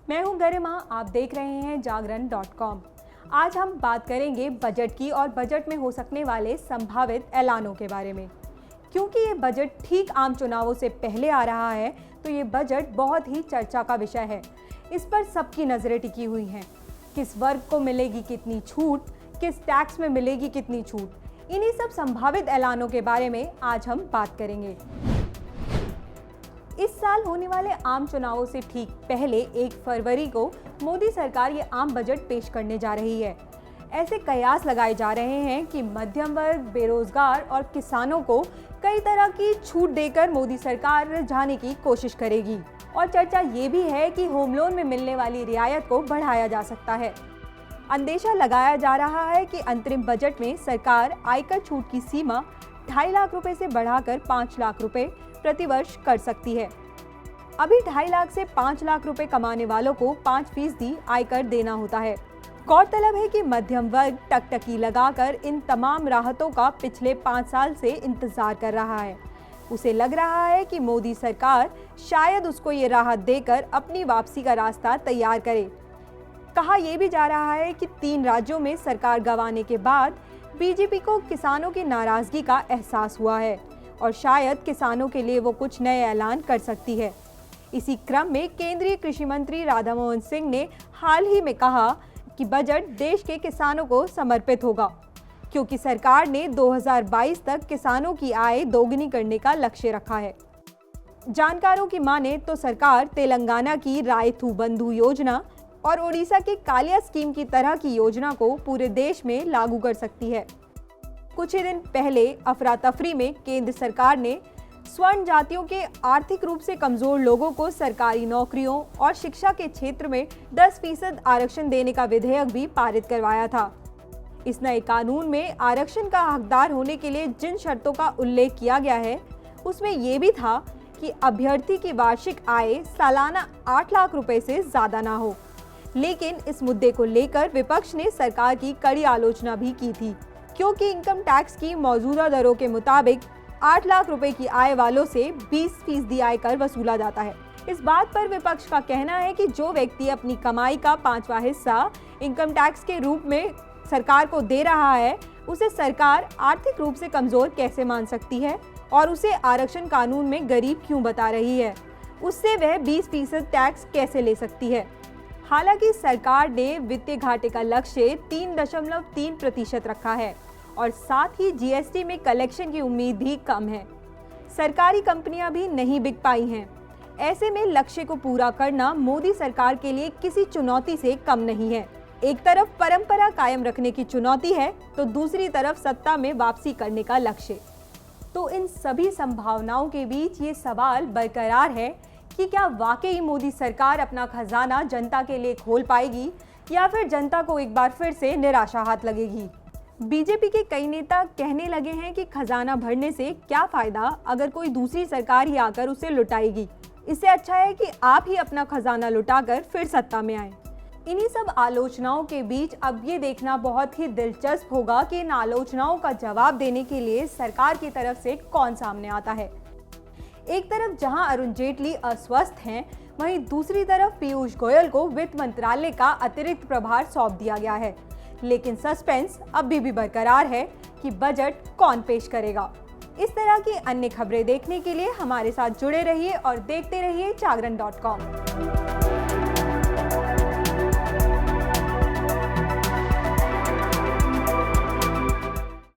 मैं हूं गरिमा, आप देख रहे हैं जागरण.com। आज हम बात करेंगे बजट की और बजट में हो सकने वाले संभावित ऐलानों के बारे में। क्योंकि ये बजट ठीक आम चुनावों से पहले आ रहा है, तो ये बजट बहुत ही चर्चा का विषय है। इस पर सबकी नजरें टिकी हुई हैं। किस वर्ग को मिलेगी कितनी छूट, किस टैक्स में मिलेगी कितनी छूट, इन्हीं सब संभावित ऐलानों के बारे में आज हम बात करेंगे। इस साल होने वाले आम चुनावों से ठीक पहले 1 फरवरी को मोदी सरकार ये आम बजट पेश करने जा रही है। ऐसे कयास लगाए जा रहे हैं कि मध्यम वर्ग, बेरोजगार और किसानों को कई तरह की छूट देकर मोदी सरकार रिझाने की कोशिश करेगी। और चर्चा ये भी है कि होम लोन में मिलने वाली रियायत को बढ़ाया जा सकता है। अंदेशा लगाया जा रहा है कि अंतरिम बजट में सरकार आयकर छूट की सीमा 2.5 लाख रुपए से बढ़ाकर 5 लाख रुपए प्रति वर्ष कर सकती है। अभी 2.5 लाख से 5 लाख रुपए कमाने वालों को 5% आयकर देना होता है। गौरतलब है कि मध्यम वर्ग टकटकी लगाकर इन तमाम राहतों का पिछले 5 साल से इंतजार कर रहा है। उसे लग रहा है कि मोदी सरकार शायद उसको ये राहत देकर अपनी वापसी का रास्ता तैयार करे। कहा यह भी जा रहा है कि 3 राज्यों में सरकार गंवाने के बाद बीजेपी को किसानों की नाराजगी का एहसास हुआ है और शायद किसानों के लिए वो कुछ नए ऐलान कर सकती है। इसी क्रम में केंद्रीय कृषि मंत्री राधा मोहन सिंह ने हाल ही में कहा कि बजट देश के किसानों को समर्पित होगा, क्योंकि सरकार ने 2022 तक किसानों की आय दोगुनी करने का लक्ष्य रखा है। जानकारों की माने तो सरकार तेलंगाना की रायथू बंधु योजना और ओडिशा के कालिया स्कीम की तरह की योजना को पूरे देश में लागू कर सकती है। कुछ ही दिन पहले अफरा तफरी में केंद्र सरकार ने स्वर्ण जातियों के आर्थिक रूप से कमजोर लोगों को सरकारी नौकरियों और शिक्षा के क्षेत्र में 10% आरक्षण देने का विधेयक भी पारित करवाया था। इस नए कानून में आरक्षण का हकदार होने के लिए जिन शर्तों का उल्लेख किया गया है, उसमें ये भी था कि अभ्यर्थी की वार्षिक आय सालाना 8 लाख रुपए से ज्यादा ना हो। लेकिन इस मुद्दे को लेकर विपक्ष ने सरकार की कड़ी आलोचना भी की थी, क्योंकि इनकम टैक्स की मौजूदा दरों के मुताबिक 8 लाख रुपए की आय वालों से 20% आयकर वसूला जाता है। इस बात पर विपक्ष का कहना है कि जो व्यक्ति अपनी कमाई का 5वां हिस्सा इनकम टैक्स के रूप में सरकार को दे रहा है, उसे सरकार आर्थिक रूप से कमजोर कैसे मान सकती है और उसे आरक्षण कानून में गरीब क्यों बता रही है, उससे वह 20% टैक्स कैसे ले सकती है। हालांकि सरकार ने वित्तीय घाटे का लक्ष्य 3.3% रखा है और साथ ही जीएसटी में कलेक्शन की उम्मीद भी कम है। सरकारी कंपनियां भी नहीं बिक पाई हैं। ऐसे में लक्ष्य को पूरा करना मोदी सरकार के लिए किसी चुनौती से कम नहीं है। एक तरफ परंपरा कायम रखने की चुनौती है, तो दूसरी तरफ सत्ता में वापसी करने का लक्ष्य। तो इन सभी संभावनाओं के बीच ये सवाल बरकरार है कि क्या वाकई मोदी सरकार अपना खजाना जनता के लिए खोल पाएगी या फिर जनता को एक बार फिर से निराशा हाथ लगेगी। बीजेपी के कई नेता कहने लगे हैं कि खजाना भरने से क्या फायदा अगर कोई दूसरी सरकार ही आकर उसे लुटाएगी। इससे अच्छा है कि आप ही अपना खजाना लुटाकर फिर सत्ता में आए। इन्हीं सब आलोचनाओं के बीच अब ये देखना बहुत ही दिलचस्प होगा कि इन आलोचनाओं का जवाब देने के लिए सरकार की तरफ से कौन सामने आता है। एक तरफ जहां अरुण जेटली अस्वस्थ हैं, वहीं दूसरी तरफ पीयूष गोयल को वित्त मंत्रालय का अतिरिक्त प्रभार सौंप दिया गया है। लेकिन सस्पेंस अभी भी बरकरार है कि बजट कौन पेश करेगा। इस तरह की अन्य खबरें देखने के लिए हमारे साथ जुड़े रहिए और देखते रहिए जागरण.com।